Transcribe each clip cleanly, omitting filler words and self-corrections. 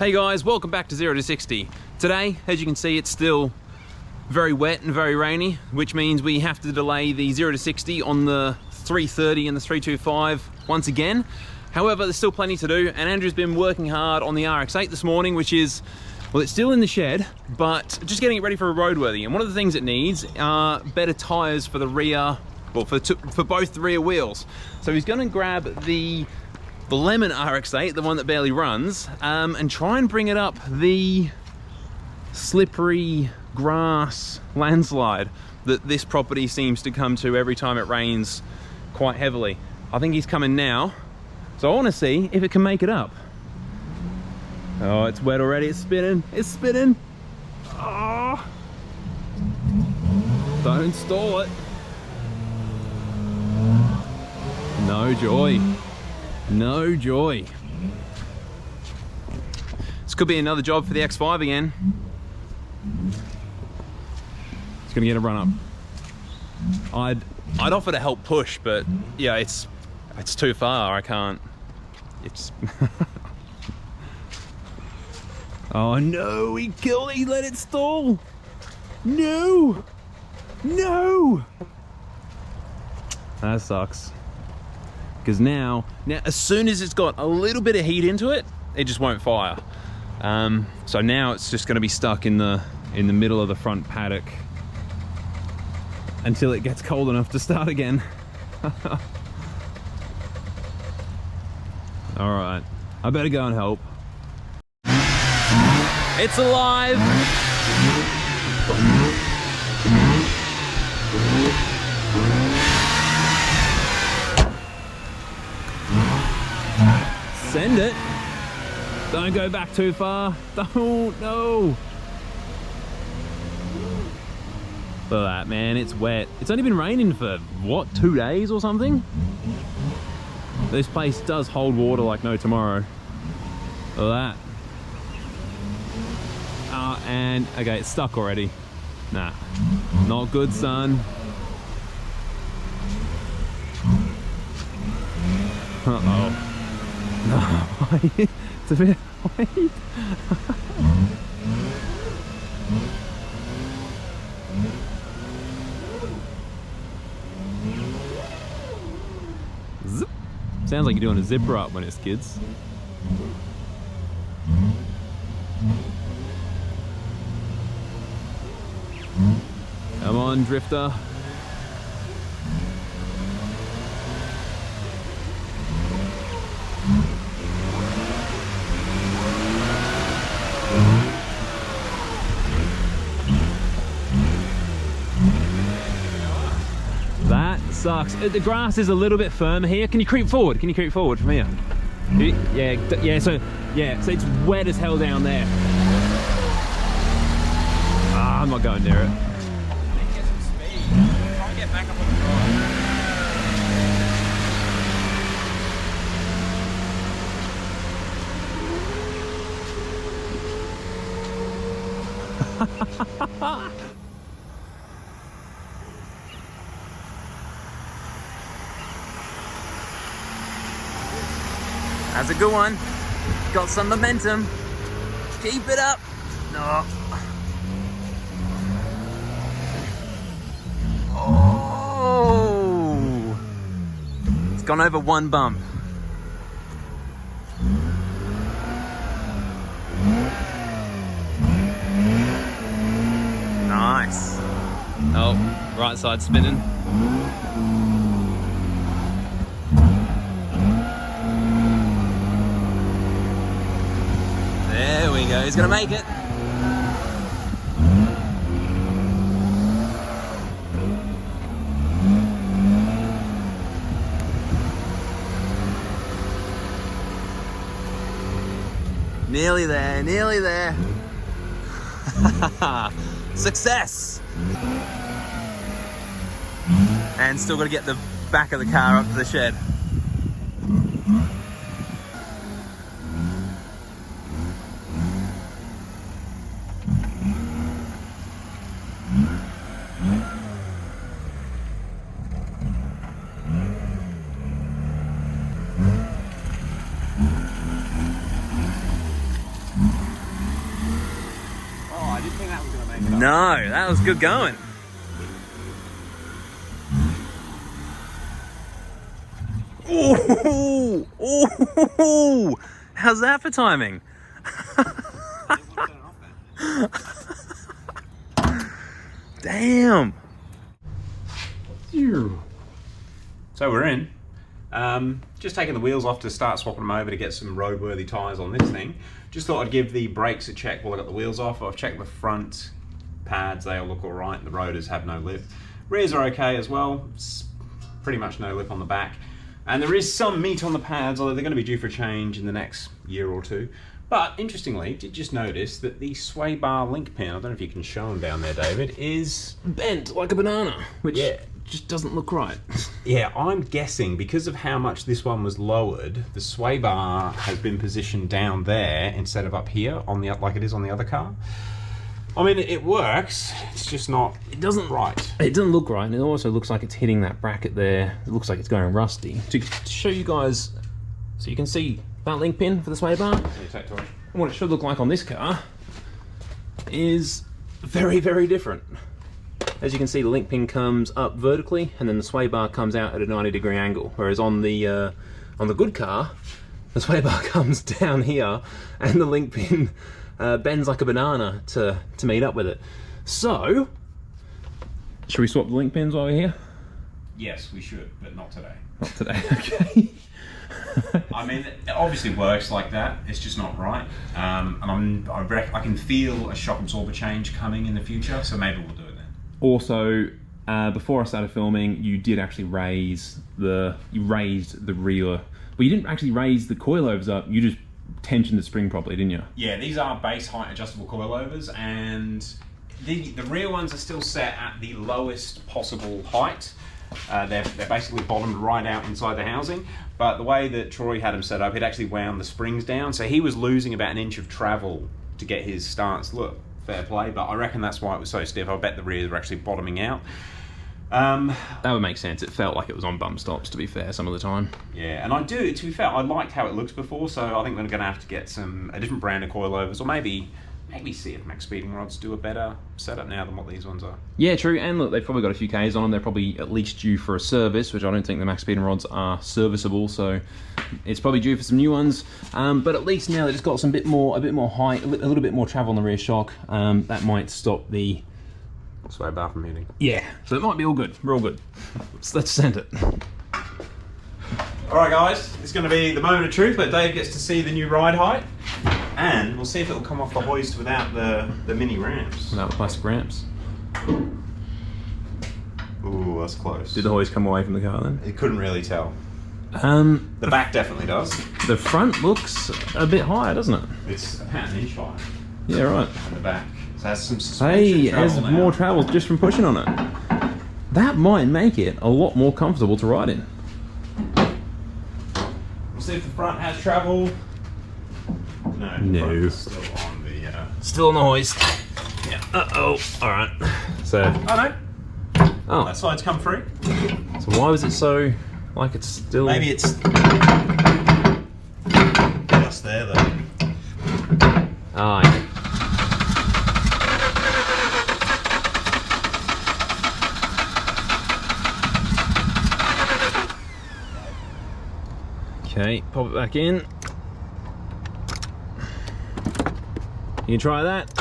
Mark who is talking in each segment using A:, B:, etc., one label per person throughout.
A: Hey guys, welcome back to 0 to 60. Today, as you can see, it's still very wet and very rainy, which means we have to delay the 0 to 60 on the 330 and the 325 once again. However, there's still plenty to do, and Andrew's been working hard on the RX-8 this morning, which is, well, it's still in the shed, but just getting it ready for a roadworthy. And one of the things it needs are better tires for the rear, well, for both the rear wheels. So he's gonna grab the Lemon RX-8, the one that barely runs, and try and bring it up the slippery grass landslide that this property seems to come to every time it rains quite heavily. I think he's coming now, so I want to see if it can make it up. Oh, it's wet already. It's spinning. It's spinning. Oh. Don't stall it. No joy. No joy. This could be another job for the X5 again. It's gonna get a run up. I'd offer to help push, but yeah, it's too far. I can't. It's. Oh no! He let it stall. No, no. That sucks. Because now, as soon as it's got a little bit of heat into it, it just won't fire. So now it's just going to be stuck in the middle of the front paddock until it gets cold enough to start again. All right, I better go and help. It's alive. Send it. Don't go back too far. Don't, no. Look at that, man. It's wet. It's only been raining for, what, 2 days or something? This place does hold water like no tomorrow. Look at that. And, okay, it's stuck already. Nah, not good, son. Uh-oh. No, it's a bit wide. Zip. Sounds like you're doing a zipper up when it's kids. Come on, drifter. That sucks. The grass is a little bit firmer here. Can you creep forward? Can you creep forward from here? Yeah, so it's wet as hell down there. I'm not going near it.
B: Get some speed. Try and get back up on the drive.
A: That's a good one. Got some momentum. Keep it up. No. Oh! It's gone over one bump. Nice. Oh, right side spinning. There we go, he's gonna make it. Nearly there, nearly there. Success! And still got to get the back of the car up to the shed.
B: link up.
A: No, that was good going. Oh, oh, how's that for timing? Damn.
B: So we're in. Just taking the wheels off to start swapping them over to get some roadworthy tyres on this thing. Just thought I'd give the brakes a check while I got the wheels off. I've checked the front pads, they all look alright. The rotors have no lip. Rears are okay as well. It's pretty much no lip on the back. And there is some meat on the pads, although they're going to be due for a change in the next year or two. But interestingly, did just notice that the sway bar link pin, I don't know if you can show them down there, David, is
A: bent like a banana, which just doesn't look right.
B: Yeah, I'm guessing because of how much this one was lowered, the sway bar has been positioned down there instead of up here on the like it is on the other car. I mean, it works. It's just not. It doesn't right.
A: It doesn't look right, and it also looks like it's hitting that bracket there. It looks like it's going rusty. To show you guys, so you can see that link pin for the sway bar. What it should look like on this car is very, very different. As you can see, the link pin comes up vertically, and then the sway bar comes out at a 90-degree angle. Whereas on the good car, the sway bar comes down here, and the link pin bends like a banana to meet up with it. So, should we swap the link pins while we're here?
B: Yes, we should, but not today.
A: Not today, okay.
B: I mean, it obviously works like that. It's just not right. And I can feel a shock absorber change coming in the future, so maybe we'll do it then.
A: Also, before I started filming, you did actually raised the rear. Well, you didn't actually raise the coilovers up. You just tensioned the spring properly, didn't you?
B: Yeah, these are base height adjustable coilovers, and the rear ones are still set at the lowest possible height. They're basically bottomed right out inside the housing, but the way that Troy had them set up, he'd actually wound the springs down, so he was losing about 1 inch of travel to get his stance. Look, fair play, but I reckon that's why it was so stiff. I bet the rears were actually bottoming out.
A: That would make sense. It felt like it was on bump stops, to be fair, some of the time.
B: Yeah, and to be fair, I liked how it looked before, so I think we're going to have to get a different brand of coilovers, or maybe see if Max Speeding rods do a better setup now than what these ones are.
A: Yeah, true, and look, they've probably got a few Ks on them. They're probably at least due for a service, which I don't think the Max Speeding rods are serviceable, so it's probably due for some new ones. But at least now they've just got a bit more height, a little bit more travel on the rear shock. That might stop the
B: sway bar from hitting.
A: Yeah, so it might be all good. We're all good. Let's send it.
B: Alright guys, it's going to be the moment of truth where Dave gets to see the new ride height, and we'll see if it'll come off the hoist without the mini ramps.
A: Without the plastic ramps.
B: Ooh, that's close.
A: Did the hoist come away from the car then?
B: It couldn't really tell.
A: The
B: back definitely does.
A: The front looks a bit higher, doesn't it?
B: It's about 1 inch higher.
A: Yeah, right.
B: And the back. So has some suspension
A: it has more travel just from pushing on it. That might make it a lot more comfortable to ride in.
B: We'll see if the front has travel.
A: No.
B: Still on the
A: hoist. Yeah. Uh-oh. Alright. So.
B: Oh no.
A: Oh.
B: That side's come free.
A: So why was it so like it's still...
B: Maybe it's just there though.
A: Ah, yeah. Okay, pop it back in. You can try that.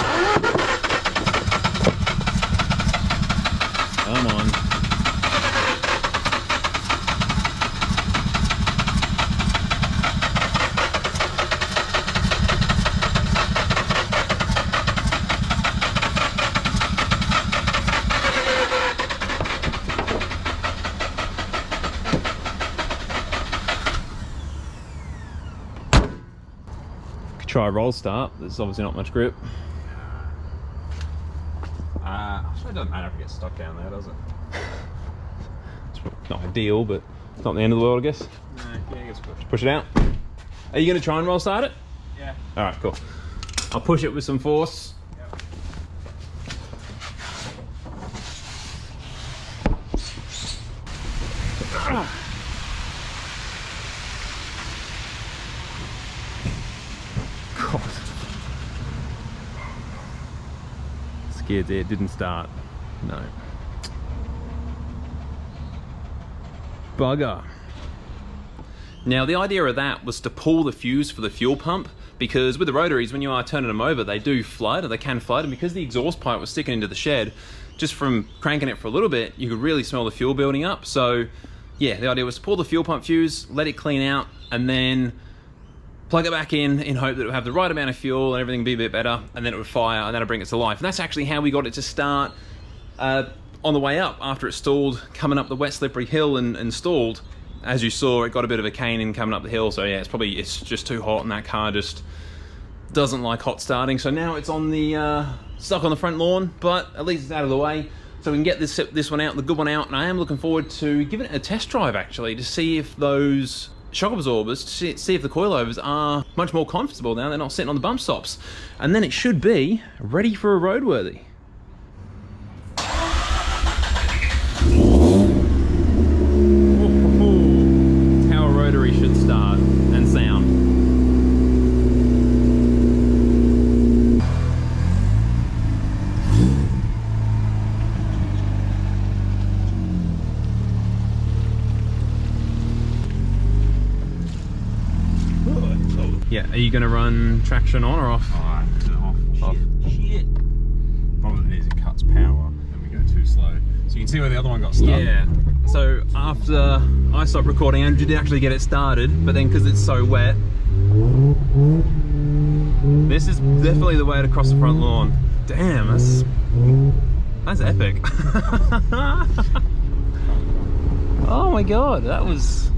A: Come on. Try a roll start. There's obviously not much grip.
B: Actually, it doesn't matter if it gets stuck down there, does it?
A: It's not ideal, but it's not the end of the world, I guess.
B: No, yeah, I guess
A: push it out. Are you going to try and roll start it?
B: Yeah.
A: All right, cool. I'll push it with some force.
B: Yep.
A: kids, it didn't start. No. Bugger. Now the idea of that was to pull the fuse for the fuel pump, because with the rotaries, when you are turning them over, they do flood, or they can flood, and because the exhaust pipe was sticking into the shed, just from cranking it for a little bit, you could really smell the fuel building up. So yeah, the idea was to pull the fuel pump fuse, let it clean out, and then plug it back in hope that it would have the right amount of fuel and everything would be a bit better, and then it would fire, and that'll bring it to life. And that's actually how we got it to start on the way up, after it stalled, coming up the wet slippery hill and stalled. As you saw, it got a bit of a caning coming up the hill, so yeah, it's just too hot, and that car just doesn't like hot starting. So now it's on the stuck on the front lawn, but at least it's out of the way, so we can get this one out, the good one out. And I am looking forward to giving it a test drive, actually, to see if those shock absorbers, to see if the coilovers are much more comfortable now. They're not sitting on the bump stops, and then it should be ready for a roadworthy. Should start and sound. Yeah, are you going to run traction on or off?
B: Alright, off. Shit. Problem is, it cuts power and we go too slow. So you can see where the other one got stuck.
A: Yeah. So after I stopped recording, Andrew did actually get it started, but then because it's so wet, this is definitely the way to cross the front lawn. Damn, that's epic. Oh my god, that was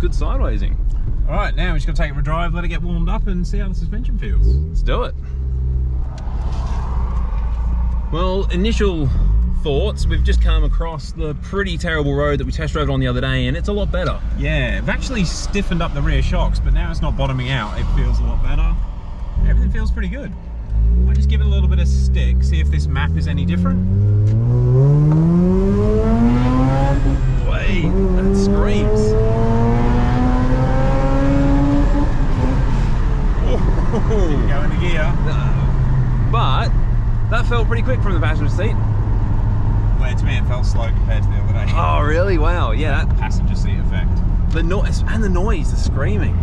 A: good sidewaysing.
B: All right, now we're just gonna take it for a drive, let it get warmed up, and see how the suspension feels.
A: Let's do it. Well, initial thoughts, we've just come across the pretty terrible road that we test drove on the other day, and it's a lot better.
B: Yeah, I've actually stiffened up the rear shocks, but now it's not bottoming out. It feels a lot better. Everything feels pretty good. I'll just give it a little bit of stick, see if this map is any different.
A: Wait, that screams.
B: Didn't go into gear.
A: But that felt pretty quick from the passenger seat.
B: Well, to me it felt slow compared to the other day.
A: Oh really? Wow, yeah.
B: That passenger seat effect.
A: The noise, and the noise, the screaming.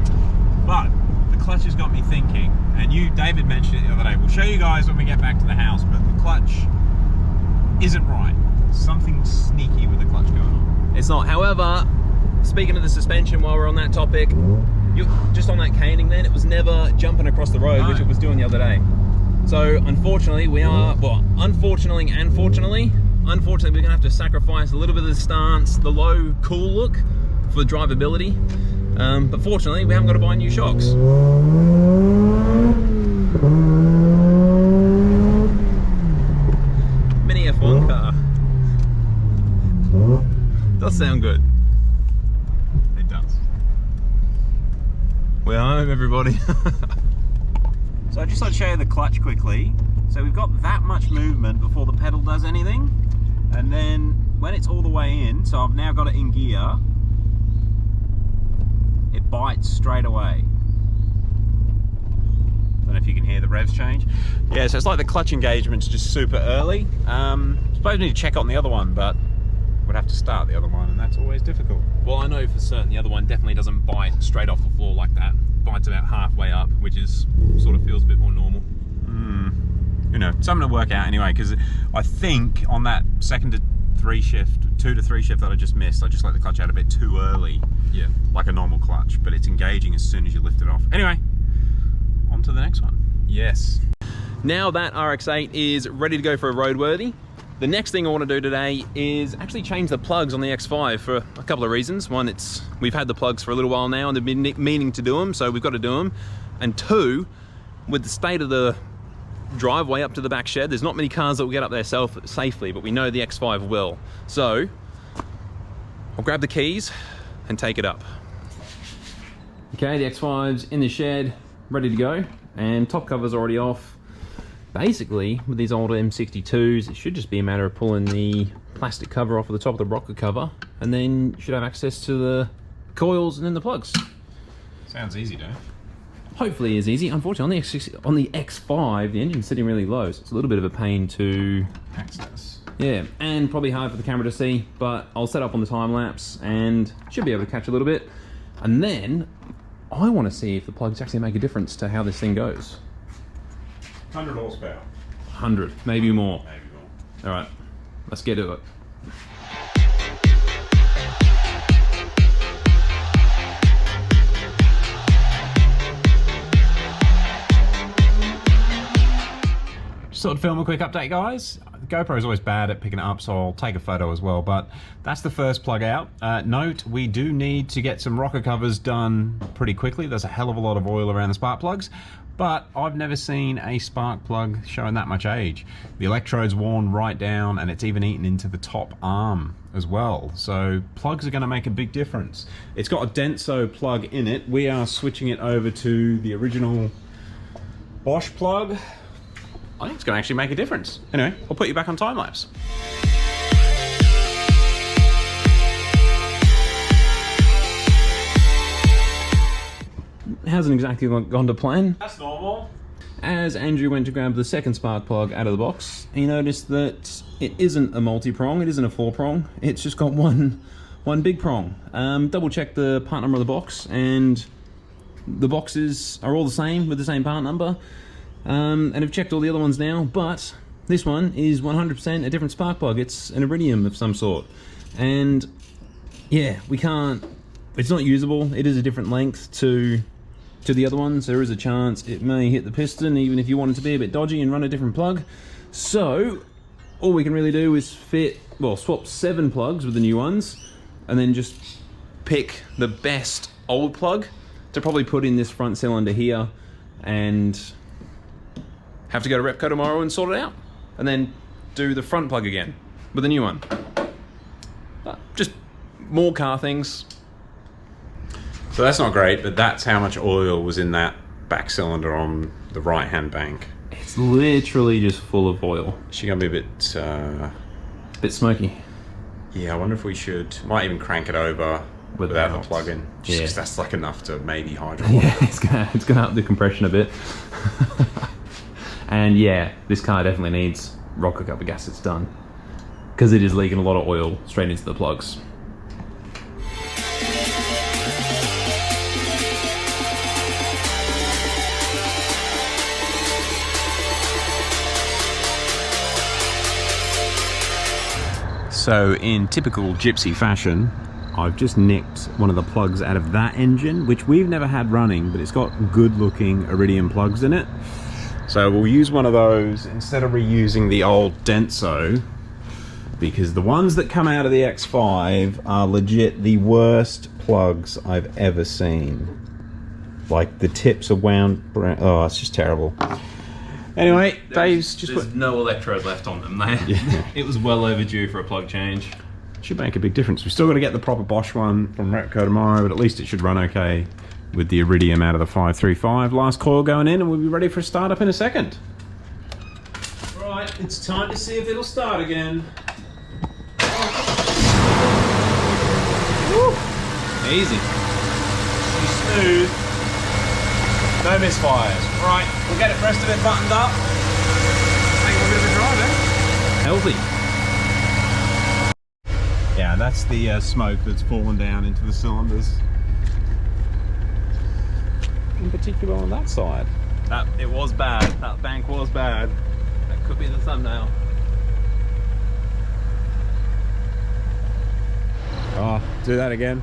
B: But the clutch has got me thinking, and David mentioned it the other day. We'll show you guys when we get back to the house, but the clutch isn't right. Something sneaky with the clutch going on.
A: It's not. However, speaking of the suspension, while we're on that topic, just on that caning then, it was never jumping across the road, which it was doing the other day. So unfortunately, unfortunately, we're gonna have to sacrifice a little bit of the stance, the low, cool look for drivability. But fortunately, we haven't got to buy new shocks. Mini F1 car. Does sound good.
B: It does.
A: We're home, everybody.
B: So I'd just like to show you the clutch quickly. So we've got that much movement before the pedal does anything. And then when it's all the way in, so I've now got it in gear, it bites straight away. Don't know if you can hear the revs change. Yeah, so it's like the clutch engagement's just super early. Suppose we need to check on the other one, but we'd have to start the other one, and that's always difficult.
A: Well, I know for certain the other one definitely doesn't bite straight off the floor like that. It bites about halfway up, which is sort of feels a bit more normal.
B: You know, something to work out anyway, because I think on that 2 to 3 shift that I just missed, I just let the clutch out a bit too early.
A: Yeah.
B: Like a normal clutch, but it's engaging as soon as you lift it off. Anyway, on to the next one.
A: Yes. Now that RX-8 is ready to go for a roadworthy, the next thing I want to do today is actually change the plugs on the X5 for a couple of reasons. One, we've had the plugs for a little while now and they've been meaning to do them, so we've got to do them. And two, with the state of the driveway up to the back shed, there's not many cars that will get up there safely, but we know the X5 will. So I'll grab the keys and take it up. Okay, the X5's in the shed, ready to go, and top cover's already off. Basically, with these older M62s, it should just be a matter of pulling the plastic cover off of the top of the rocker cover, and then you should have access to the coils and then the plugs.
B: Sounds easy, Dave.
A: hopefully is easy. Unfortunately, on the X5, the engine's sitting really low, so it's a little bit of a pain to
B: access.
A: Yeah, and probably hard for the camera to see, but I'll set up on the time lapse and should be able to catch a little bit. And then I want to see if the plugs actually make a difference to how this thing goes.
B: 100 horsepower.
A: 100, maybe more.
B: Maybe more.
A: All right, let's get to it.
B: Just thought I'd film a quick update, guys. The GoPro is always bad at picking it up, so I'll take a photo as well, but that's the first plug out. Note, we do need to get some rocker covers done pretty quickly. There's a hell of a lot of oil around the spark plugs, but I've never seen a spark plug showing that much age. The electrode's worn right down, and it's even eaten into the top arm as well. So plugs are going to make a big difference. It's got a Denso plug in it. We are switching it over to the original Bosch plug. I think it's going to actually make a difference. Anyway, I'll put you back on time lapse.
A: Hasn't exactly gone to plan.
B: That's normal.
A: As Andrew went to grab the second spark plug out of the box, he noticed that it isn't a multi-prong, it isn't a 4-prong, it's just got one big prong. Double check the part number of the box, and the boxes are all the same with the same part number. And I've checked all the other ones now, but this one is 100% a different spark plug. It's an iridium of some sort. And yeah, we can't, it's not usable. It is a different length to the other ones. There is a chance it may hit the piston, even if you want it to be a bit dodgy and run a different plug. So all we can really do is swap 7 plugs with the new ones, and then just pick the best old plug to probably put in this front cylinder here, and have to go to Repco tomorrow and sort it out, and then do the front plug again with a new one. Just more car things.
B: So that's not great, but that's how much oil was in that back cylinder on the right hand bank.
A: It's literally just full of oil.
B: Is she gonna be a
A: bit smoky.
B: Yeah, I wonder if we should, might even crank it over without the plug-in. Just because that's like enough to maybe hydraulic.
A: Yeah, it's gonna up the compression a bit. And yeah, this car definitely needs rocker cover gaskets done, because it is leaking a lot of oil straight into the plugs.
B: So in typical gypsy fashion, I've just nicked one of the plugs out of that engine, which we've never had running, but it's got good looking iridium plugs in it. So we'll use one of those instead of reusing the old Denso, because the ones that come out of the X5 are legit the worst plugs I've ever seen. Like the tips are wound, oh, it's just terrible. Anyway, Dave's just
A: There's no electrode left on them. It was well overdue for a plug change.
B: Should make a big difference. We've still got to get the proper Bosch one from Repco tomorrow, but at least it should run okay with the iridium out of the 535. Last coil going in, and we'll be ready for a startup in a second. Right, it's time to see if it'll start again.
A: Woo. Easy.
B: Smooth. No misfires. Right, we'll get it rest of it buttoned up. Take a bit of a drive, eh?
A: Healthy.
B: Yeah, that's the smoke that's fallen down into the cylinders. In particular on that side.
A: It was bad. That bank was bad. That could be the thumbnail.
B: Oh, do that again.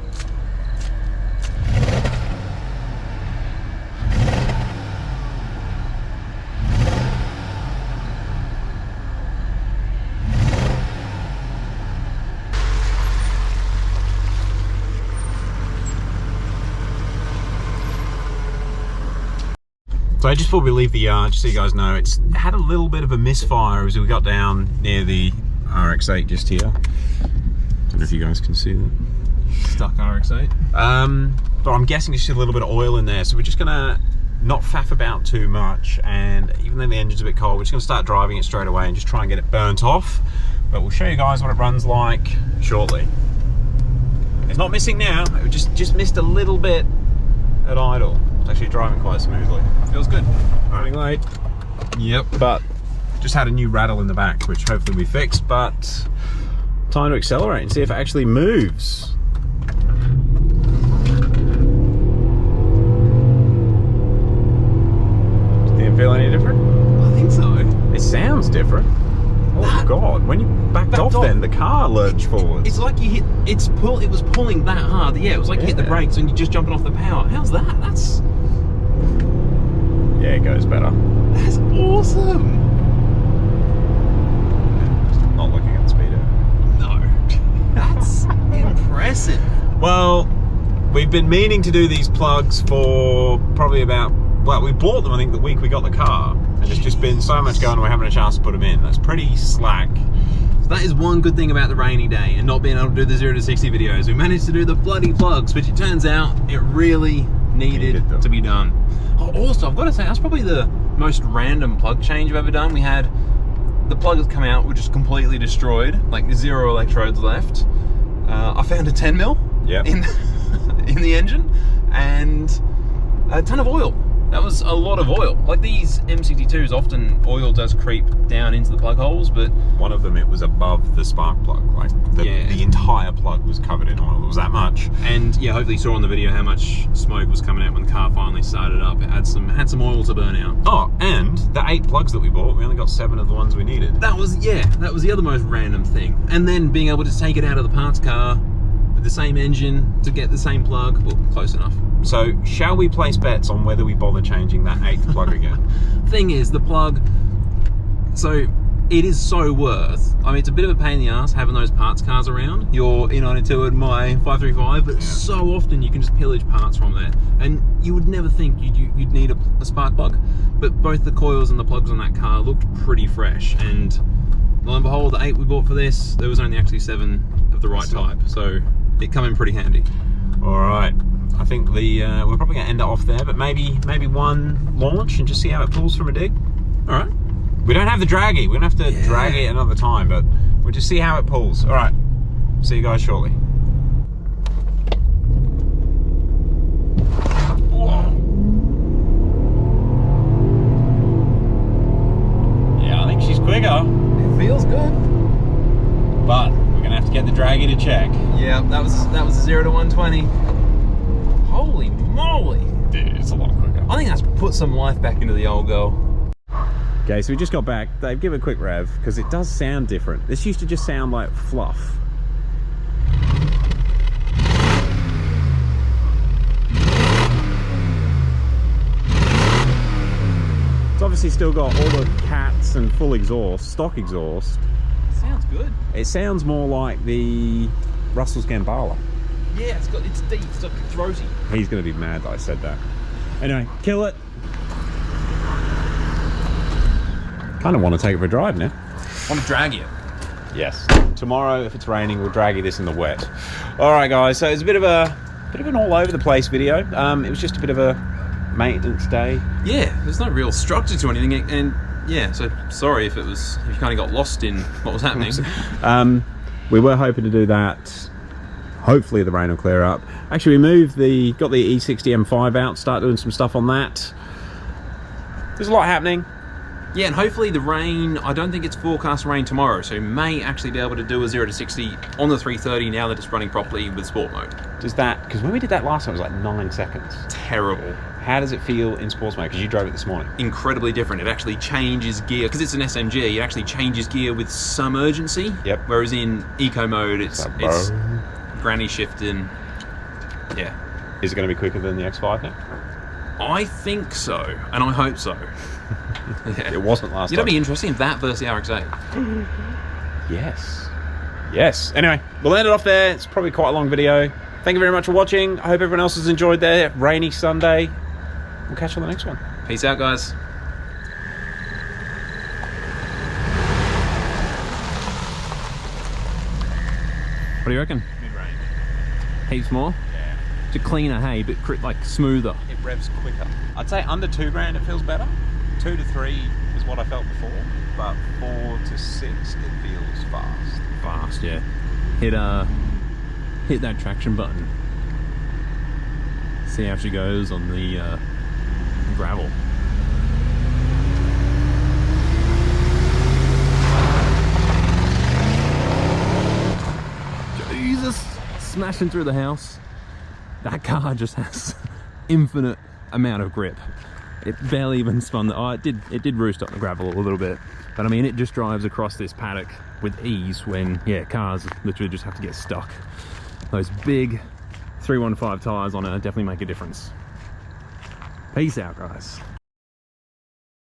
B: So just before we leave the yard, just so you guys know, it's had a little bit of a misfire as we got down near the RX-8 just here. Don't know if you guys can see that.
A: Stuck RX-8.
B: But I'm guessing there's just a little bit of oil in there, so we're just gonna not faff about too much, and even though the engine's a bit cold, we're just gonna start driving it straight away and just try and get it burnt off. But we'll show you guys what it runs like shortly. It's not missing now, it just missed a little bit at idle. It's actually driving quite smoothly.
A: Feels good.
B: Running late.
A: Yep.
B: But just had a new rattle in the back, which hopefully we fixed, but time to accelerate and see if it actually moves. Did it feel any different?
A: I think so.
B: It sounds different. Oh God, when you backed off then, the car lurched forwards.
A: It's like you hit, it was pulling that hard. Yeah, it was like you hit the brakes and you're just jumping off the power. How's that? That's...
B: Yeah, it goes better.
A: That's awesome.
B: Not looking at the speedo.
A: No. That's impressive.
B: Well, we've been meaning to do these plugs for probably about, well, we bought them I think the week we got the car. And there's just been so much going on, we're having a chance to put them in. That's pretty slack.
A: So that is one good thing about the rainy day and not being able to do the 0 to 60 videos. We managed to do the bloody plugs, which it turns out it really needed to be done. Oh, also, I've got to say, that's probably the most random plug change I've ever done. We had the plug that's come out, which is completely destroyed, like 0 electrodes left. I found a 10mm in the engine and a ton of oil. That was a lot of oil. Like these M62s, often oil does creep down into the plug holes, but
B: one of them, it was above the spark plug. Like the entire plug was covered in oil. It was that much.
A: And yeah, hopefully you saw on the video how much smoke was coming out when the car finally started up. It had some oil to burn out.
B: Oh, and the 8 plugs that we bought, we only got 7 of the ones we needed.
A: That was the other most random thing. And then being able to take it out of the parts car with the same engine to get the same plug, well, close enough.
B: So, shall we place bets on whether we bother changing that 8th plug again?
A: Thing is, the plug, so it is so worth, I mean, it's a bit of a pain in the ass having those parts cars around, your E92 and my 535, but so often you can just pillage parts from there. And you would never think you'd need a spark plug, but both the coils and the plugs on that car looked pretty fresh. And lo and behold, the 8 we bought for this, there was only actually 7 of the right type, so it come in pretty handy.
B: All right. I think we're probably going to end it off there, but maybe one launch and just see how it pulls from a dig.
A: All right.
B: We don't have the draggy. We're going to have to drag it another time, but we'll just see how it pulls. All right. See you guys shortly. Whoa. Yeah, I think she's quicker.
A: It feels good.
B: But we're going to have to get the draggy to check.
A: Yeah, that was a 0 to 120. Holy moly!
B: Dude, it's a lot quicker.
A: I think that's put some life back into the old girl.
B: Okay, so we just got back. Dave, give it a quick rev, because it does sound different. This used to just sound like fluff. It's obviously still got all the cats and full exhaust, stock exhaust.
A: Sounds good.
B: It sounds more like the Russell's Gambala.
A: Yeah, it's deep, it's like throaty.
B: He's going to be mad that I said that. Anyway, kill it. Kind of want to take it for a drive now.
A: Want to drag you?
B: Yes. Tomorrow, if it's raining, we'll drag you this in the wet. All right, guys. So it's a bit of an all over the place video. It was just a bit of a maintenance day.
A: Yeah, there's no real structure to anything, and yeah. So sorry if you kind of got lost in what was happening.
B: We were hoping to do that. Hopefully the rain will clear up. Actually, we got the E60 M5 out, start doing some stuff on that. There's a lot happening.
A: Yeah, and hopefully the rain, I don't think it's forecast to rain tomorrow, so we may actually be able to do a 0 to 60 on the 330 now that it's running properly with sport mode.
B: Does that, because when we did that last time it was like 9 seconds.
A: Terrible.
B: How does it feel in sports mode? Because you drove it this morning. Incredibly
A: different. It actually changes gear, because it's an SMG, it actually changes gear with some urgency.
B: Yep.
A: Whereas in eco mode, it's granny shifting. Yeah.
B: Is it going to be quicker than the X5 now?
A: I think so, and I hope so. Yeah.
B: It wasn't last time.
A: It'll be interesting if that versus the RX-8.
B: Yes. Yes. Anyway, we'll end it off there. It's probably quite a long video. Thank you very much for watching. I hope everyone else has enjoyed their rainy Sunday. We'll catch you on the next one.
A: Peace out, guys. What do you reckon?
B: Mid-range.
A: Heaps more?
B: Yeah.
A: To cleaner, hey, but like smoother.
B: It revs quicker. I'd say under 2 grand it feels better. 2 to 3 is what I felt before, but 4 to 6 it feels fast.
A: Fast, yeah. Hit that traction button. See how she goes on the gravel. Jesus, smashing through the house. That car just has infinite amount of grip. It barely even spun the, oh, it did roost on the gravel a little bit, but I mean, it just drives across this paddock with ease when, yeah, cars literally just have to get stuck. Those big 315 tires on it definitely make a difference. Peace out, guys.